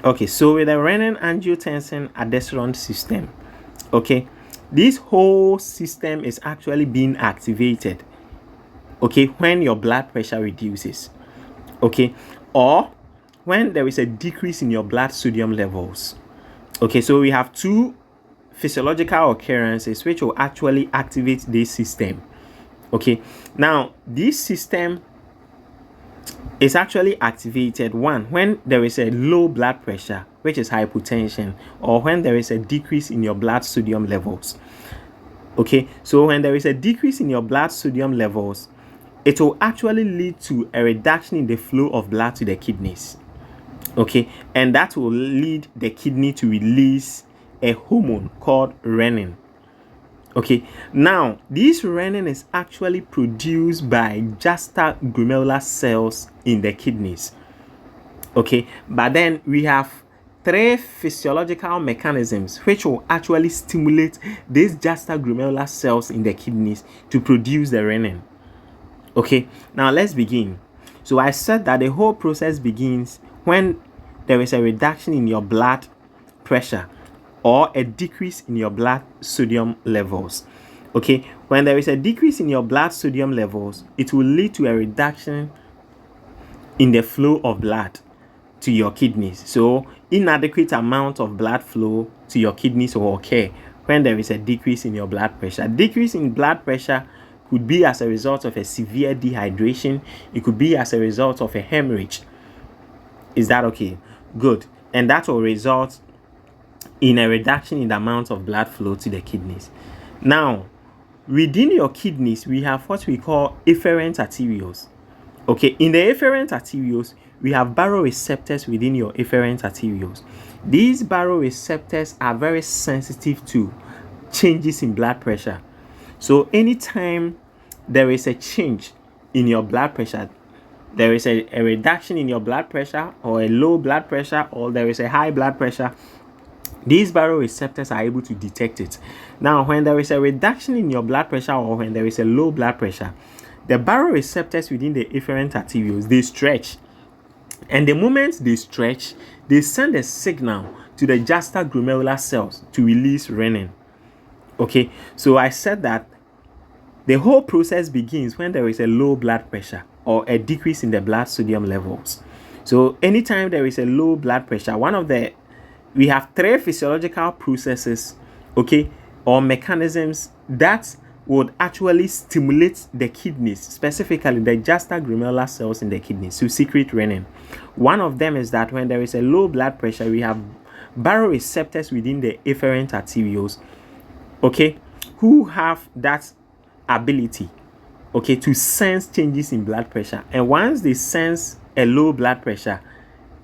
Okay, so with the renin-angiotensin-aldosterone system, okay, this whole system is actually being activated, okay, when your blood pressure reduces, okay, or when there is a decrease in your blood sodium levels. Okay, so we have two physiological occurrences which will actually activate this system. Okay, now this system is actually activated one when there is a low blood pressure, which is hypotension, or when there is a decrease in your blood sodium levels. Okay, so when there is a decrease in your blood sodium levels, it will actually lead to a reduction in the flow of blood to the kidneys. Okay, and that will lead the kidney to release a hormone called renin. Okay, now this renin is actually produced by juxtaglomerular cells in the kidneys. Okay, but then we have three physiological mechanisms which will actually stimulate these juxtaglomerular cells in the kidneys to produce the renin. Okay, now let's begin. So I said that the whole process begins when there is a reduction in your blood pressure or a decrease in your blood sodium levels. Okay, when there is a decrease in your blood sodium levels, it will lead to a reduction in the flow of blood to your kidneys. So inadequate amount of blood flow to your kidneys will occur when there is a decrease in your blood pressure. Decrease in blood pressure could be as a result of a severe dehydration. It could be as a result of a hemorrhage. Is that okay? Good. And that will result in a reduction in the amount of blood flow to the kidneys. Now, within your kidneys, we have what we call efferent arterioles. Okay, in the efferent arterioles, we have baroreceptors within your efferent arterioles. These baroreceptors are very sensitive to changes in blood pressure. So anytime there is a change in your blood pressure, there is a reduction in your blood pressure or a low blood pressure, or there is a high blood pressure, these baroreceptors are able to detect it. Now, when there is a reduction in your blood pressure or when there is a low blood pressure, the baroreceptors within the efferent arterioles, they stretch. And the moment they stretch, they send a signal to the juxtaglomerular cells to release renin. Okay, so I said that the whole process begins when there is a low blood pressure or a decrease in the blood sodium levels. So anytime there is a low blood pressure, we have three physiological processes, okay, or mechanisms that would actually stimulate the kidneys, specifically the juxtaglomerular cells in the kidneys, to secrete renin. One of them is that when there is a low blood pressure, we have baroreceptors within the efferent arterioles, okay, who have that ability, okay, to sense changes in blood pressure. And once they sense a low blood pressure,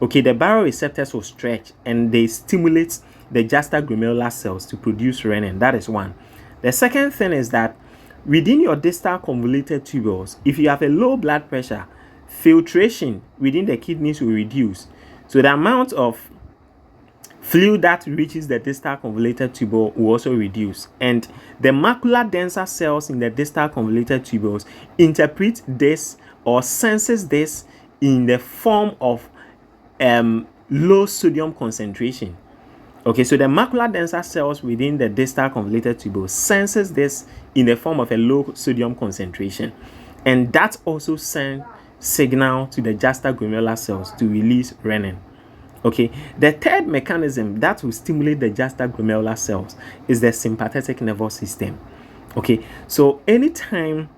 okay, the baroreceptors will stretch and they stimulate the juxtaglomerular cells to produce renin. That is one. The second thing is that within your distal convoluted tubules, if you have a low blood pressure, filtration within the kidneys will reduce. So the amount of fluid that reaches the distal convoluted tubule will also reduce. And the macular denser cells in the distal convoluted tubules interpret this or senses this in the form of low sodium concentration. Okay, so the macular denser cells within the distal convoluted tubule senses this in the form of a low sodium concentration, and that also sends signal to the juxtaglomerular cells to release renin. Okay, the third mechanism that will stimulate the juxtaglomerular cells is the sympathetic nervous system. Okay, so anytime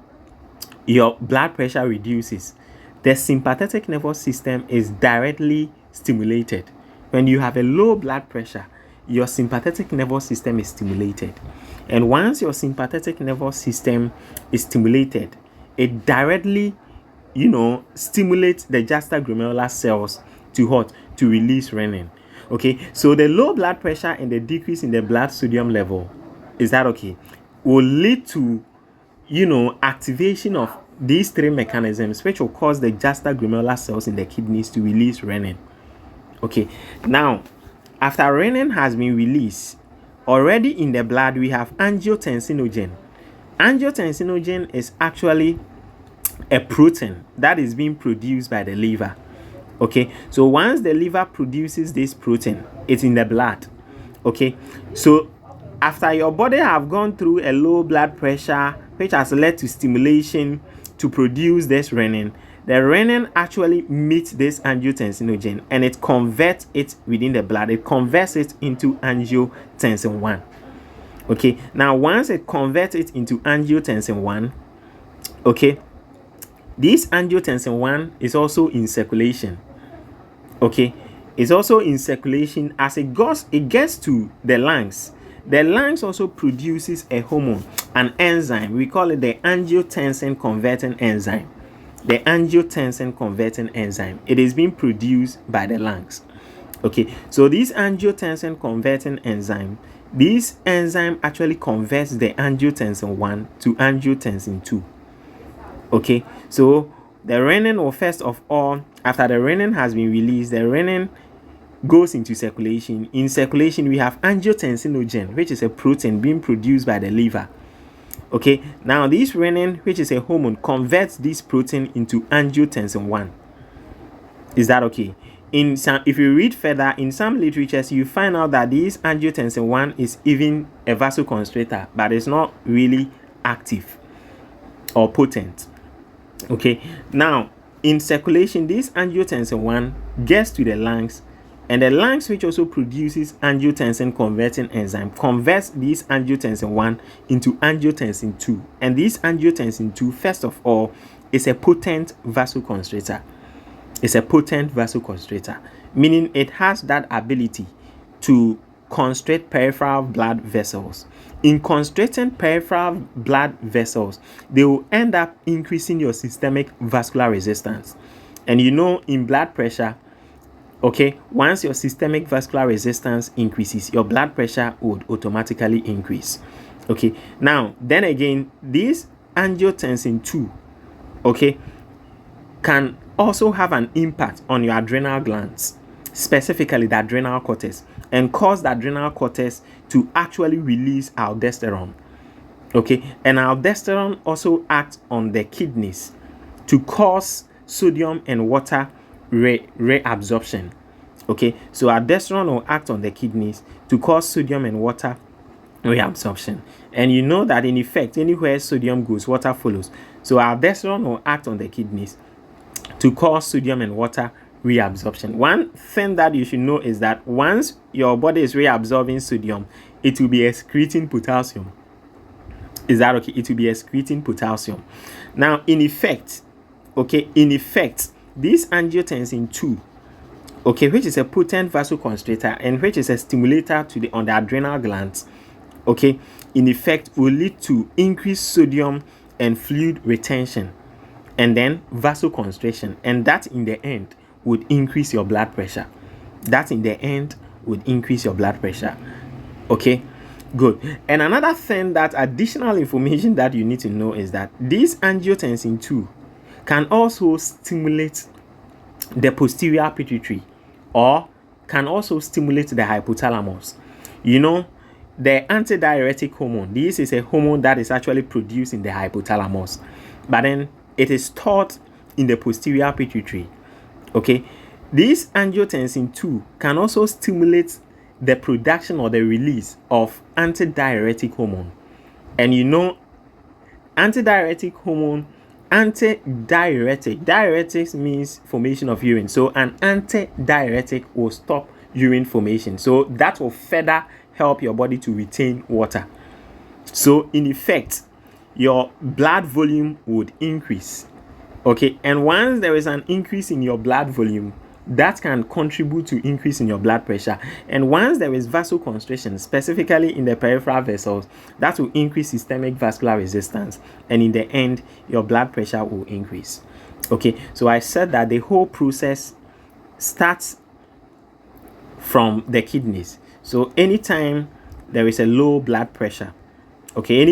your blood pressure reduces, the sympathetic nervous system is directly stimulated. When you have a low blood pressure, your sympathetic nervous system is stimulated. And once your sympathetic nervous system is stimulated, it directly, stimulates the juxtaglomerular cells to what? To release renin. Okay, so the low blood pressure and the decrease in the blood sodium level, is that okay, will lead to, activation of these three mechanisms, which will cause the juxtaglomerular cells in the kidneys to release renin. Okay, now after renin has been released, already in the blood we have angiotensinogen. Angiotensinogen is actually a protein that is being produced by the liver. Okay, so once the liver produces this protein, it's in the blood. Okay, so after your body have gone through a low blood pressure, which has led to stimulation to produce this renin, the renin actually meets this angiotensinogen and it converts it within the blood. It converts it into angiotensin 1. Okay, now once it converts it into angiotensin 1, okay, this angiotensin 1 is also in circulation. Okay, it's also in circulation. As it gets to the lungs. The lungs also produces a hormone, an enzyme. We call it the angiotensin converting enzyme. The angiotensin converting enzyme. It is being produced by the lungs. Okay, so this angiotensin converting enzyme, this enzyme actually converts the angiotensin 1 to angiotensin 2. Okay, so the renin will first of all, after the renin has been released, the renin goes into circulation. In circulation, we have angiotensinogen, which is a protein being produced by the liver. Okay, now this renin, which is a hormone, converts this protein into angiotensin 1. Is that okay? If you read further in some literatures, you find out that this angiotensin 1 is even a vasoconstrictor, but it's not really active or potent. Okay, now in circulation, this angiotensin 1 gets to the lungs, and the lungs, which also produces angiotensin converting enzyme, converts this angiotensin 1 into angiotensin 2. And this angiotensin 2, first of all, is a potent vasoconstrictor. It's a potent vasoconstrictor, meaning it has that ability to constrict peripheral blood vessels. In constricting peripheral blood vessels, they will end up increasing your systemic vascular resistance. And you know, in blood pressure, okay, once your systemic vascular resistance increases, your blood pressure would automatically increase. Okay, now then again, this angiotensin 2, okay, can also have an impact on your adrenal glands, specifically the adrenal cortex, and cause the adrenal cortex to actually release aldosterone. Okay, and aldosterone also acts on the kidneys to cause sodium and water reabsorption. Okay, so aldosterone will act on the kidneys to cause sodium and water reabsorption. And you know that in effect, anywhere sodium goes, water follows. So aldosterone will act on the kidneys to cause sodium and water reabsorption. One thing that you should know is that once your body is reabsorbing sodium, it will be excreting potassium. Is that okay? It will be excreting potassium. Now, in effect, this angiotensin 2, okay, which is a potent vasoconstrictor and which is a stimulator on the adrenal glands, okay, in effect will lead to increased sodium and fluid retention, and then vasoconstriction, and that in the end would increase your blood pressure. Okay, good. And another thing, that additional information that you need to know is that this angiotensin 2 can also stimulate the posterior pituitary, or can also stimulate the hypothalamus. You know, the antidiuretic hormone, this is a hormone that is actually produced in the hypothalamus, but then it is stored in the posterior pituitary. Okay, this angiotensin 2 can also stimulate the production or the release of antidiuretic hormone. And you know, antidiuretic hormone, diuretics means formation of urine. So an antidiuretic will stop urine formation. So that will further help your body to retain water. So in effect, your blood volume would increase. Okay, and once there is an increase in your blood volume, that can contribute to increase in your blood pressure. And once there is vasoconstriction, specifically in the peripheral vessels, that will increase systemic vascular resistance, and in the end, your blood pressure will increase. Okay, so I said that the whole process starts from the kidneys. So anytime there is a low blood pressure, okay,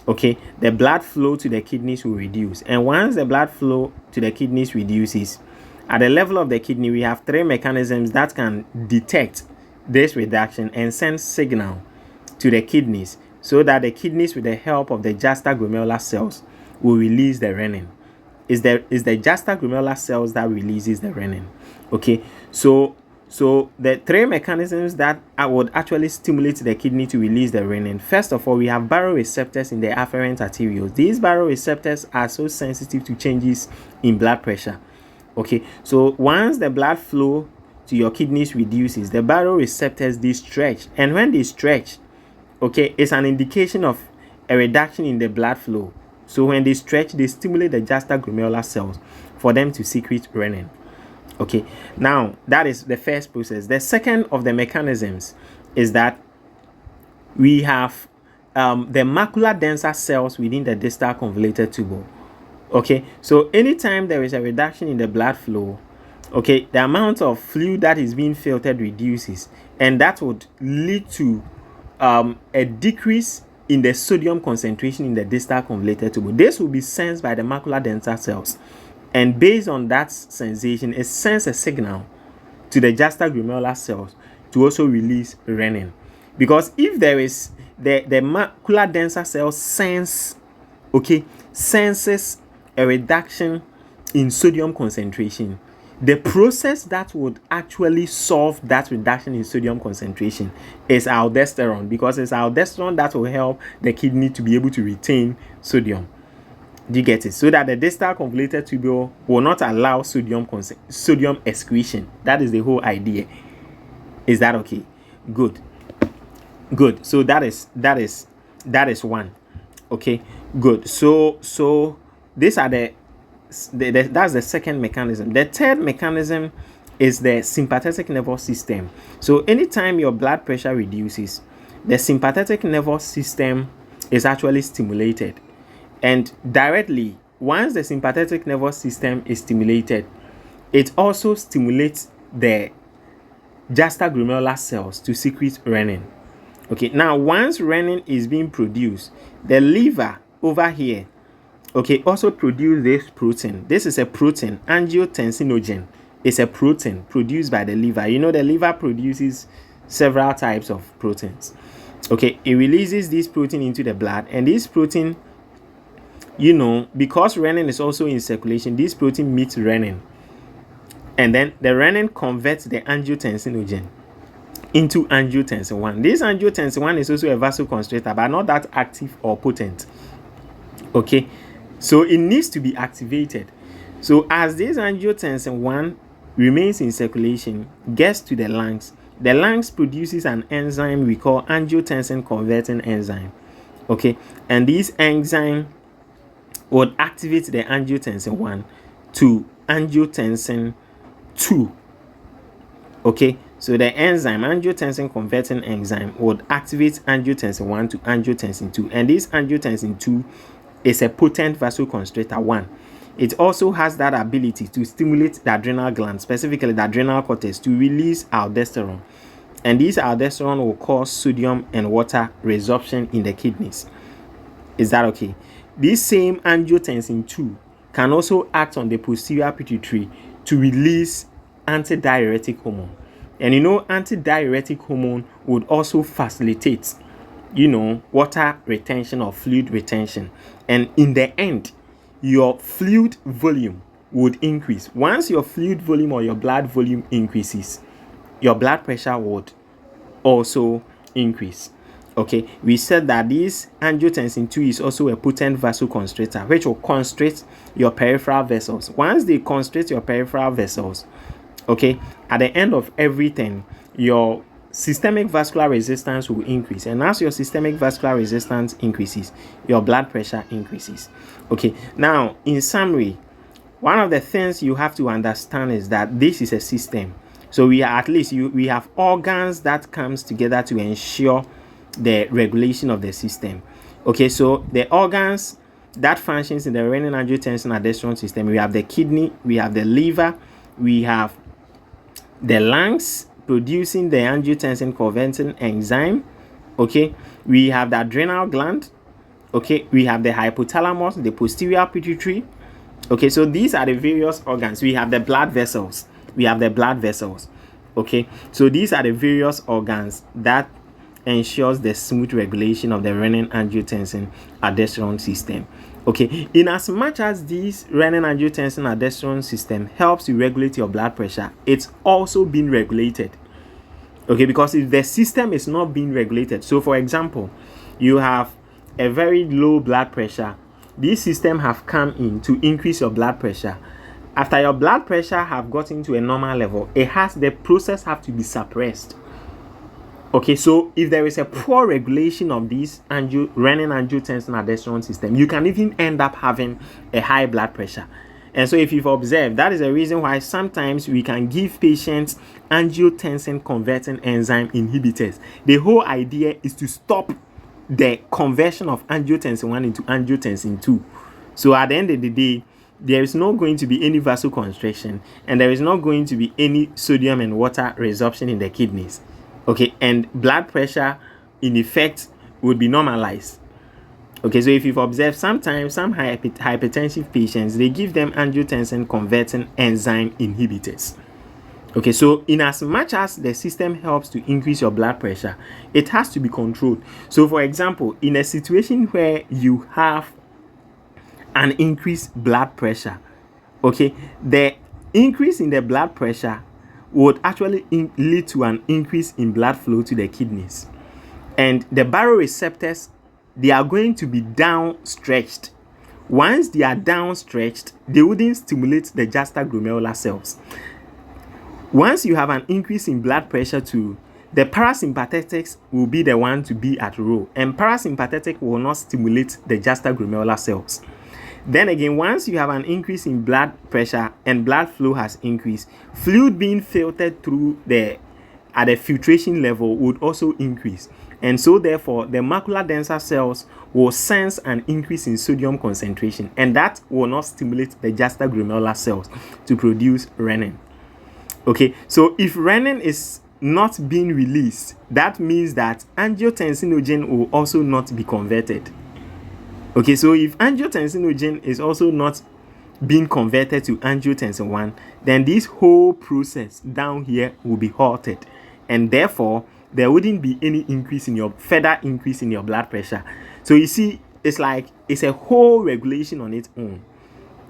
okay, the blood flow to the kidneys will reduce. And once the blood flow to the kidneys reduces, at the level of the kidney, we have three mechanisms that can detect this reduction and send signal to the kidneys, so that the kidneys, with the help of the juxtaglomerular cells, will release the renin. is the juxtaglomerular cells that releases the renin. Okay, so the three mechanisms that would actually stimulate the kidney to release the renin. First of all, we have baroreceptors in the afferent arterioles. These baroreceptors are so sensitive to changes in blood pressure. Okay, so once the blood flow to your kidneys reduces, the baroreceptors, they stretch, and when they stretch, okay, it's an indication of a reduction in the blood flow. So when they stretch, they stimulate the juxtaglomerular cells for them to secrete renin. Okay, now that is the first process. The second of the mechanisms is that we have the macular denser cells within the distal convoluted tubule. Okay, so anytime there is a reduction in the blood flow, okay, the amount of fluid that is being filtered reduces, and that would lead to a decrease in the sodium concentration in the distal convoluted tubule. This will be sensed by the macular denser cells, and based on that sensation, it sends a signal to the juxtaglomerular cells to also release renin. Because if there is the macular denser cells senses a reduction in sodium concentration, the process that would actually solve that reduction in sodium concentration is aldosterone, because it's aldosterone that will help the kidney to be able to retain sodium. Do you get it? So that the distal convoluted tubule will not allow sodium excretion. That is the whole idea. Is that okay? Good. So that is one. Okay, good. So these are that's the second mechanism. The third mechanism is the sympathetic nervous system. So anytime your blood pressure reduces, the sympathetic nervous system is actually stimulated, and directly, once the sympathetic nervous system is stimulated, it also stimulates the juxtaglomerular cells to secrete renin. Okay, now once renin is being produced, the liver over here, okay, also produce this protein. This is a protein, angiotensinogen. It's a protein produced by the liver. You know, the liver produces several types of proteins. Okay, it releases this protein into the blood, and this protein, you know, because renin is also in circulation, this protein meets renin, and then the renin converts the angiotensinogen into angiotensin 1. This angiotensin 1 is also a vasoconstrictor, but not that active or potent. Okay, so it needs to be activated. So as this angiotensin 1 remains in circulation, gets to the lungs produces an enzyme we call angiotensin converting enzyme. Okay, and this enzyme would activate the angiotensin 1 to angiotensin 2. Okay, so the enzyme, angiotensin converting enzyme, would activate angiotensin 1 to angiotensin 2, and this angiotensin 2 is a potent vasoconstrictor 1. It also has that ability to stimulate the adrenal gland, specifically the adrenal cortex, to release aldosterone, and this aldosterone will cause sodium and water resorption in the kidneys. Is that okay? This same angiotensin 2 can also act on the posterior pituitary to release antidiuretic hormone. And you know, antidiuretic hormone would also facilitate, you know, water retention or fluid retention. And in the end, your fluid volume would increase. Once your fluid volume or your blood volume increases, your blood pressure would also increase. Okay, we said that this angiotensin 2 is also a potent vasoconstrictor, which will constrict your peripheral vessels. Once they constrict your peripheral vessels, okay, at the end of everything, your systemic vascular resistance will increase, and as your systemic vascular resistance increases, your blood pressure increases. Okay, now in summary, one of the things you have to understand is that this is a system. So we have organs that comes together to ensure the regulation of the system. Okay, so the organs that functions in the renin-angiotensin-aldosterone system, we have the kidney, we have the liver, we have the lungs producing the angiotensin converting enzyme. Okay, we have the adrenal gland. Okay, we have the hypothalamus, the posterior pituitary. Okay, so these are the various organs. We have the blood vessels. Okay, so these are the various organs that ensures the smooth regulation of the renin-angiotensin-aldosterone system. Okay, in as much as this renin-angiotensin-aldosterone system helps you regulate your blood pressure, it's also being regulated. Okay, because if the system is not being regulated, so for example, you have a very low blood pressure, this system have come in to increase your blood pressure. After your blood pressure have gotten to a normal level, the process have to be suppressed. Okay, so if there is a poor regulation of this renin-angiotensin-aldosterone system, you can even end up having a high blood pressure. And so if you've observed, that is the reason why sometimes we can give patients angiotensin converting enzyme inhibitors. The whole idea is to stop the conversion of angiotensin 1 into angiotensin 2. So at the end of the day, there is not going to be any vasoconstriction, and there is not going to be any sodium and water resorption in the kidneys. Okay, and blood pressure in effect would be normalized. Okay, so if you've observed, sometimes some hypertensive patients, they give them angiotensin converting enzyme inhibitors. Okay, so in as much as the system helps to increase your blood pressure, it has to be controlled. So for example, in a situation where you have an increased blood pressure, okay, the increase in the blood pressure would actually lead to an increase in blood flow to the kidneys, and the baroreceptors, they are going to be downstretched. Once they are downstretched, they wouldn't stimulate the juxtaglomerular cells. Once you have an increase in blood pressure too, the parasympathetics will be the one to be at role, and parasympathetic will not stimulate the juxtaglomerular cells. Then again, once you have an increase in blood pressure and blood flow has increased, fluid being filtered through at the filtration level would also increase. And so therefore, the macular denser cells will sense an increase in sodium concentration, and that will not stimulate the juxtaglomerular cells to produce renin. Okay, so if renin is not being released, that means that angiotensinogen will also not be converted. Okay, so if angiotensinogen is also not being converted to angiotensin 1, then this whole process down here will be halted, and therefore there wouldn't be any further increase in your blood pressure. So you see, it's like it's a whole regulation on its own.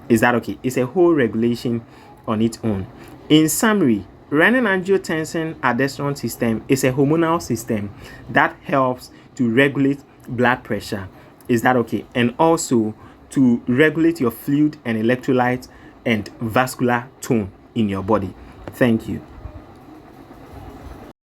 Is that okay? It's a whole regulation on its own. In summary, renin-angiotensin-aldosterone system is a hormonal system that helps to regulate blood pressure. Is that okay? And also to regulate your fluid and electrolyte and vascular tone in your body. Thank you.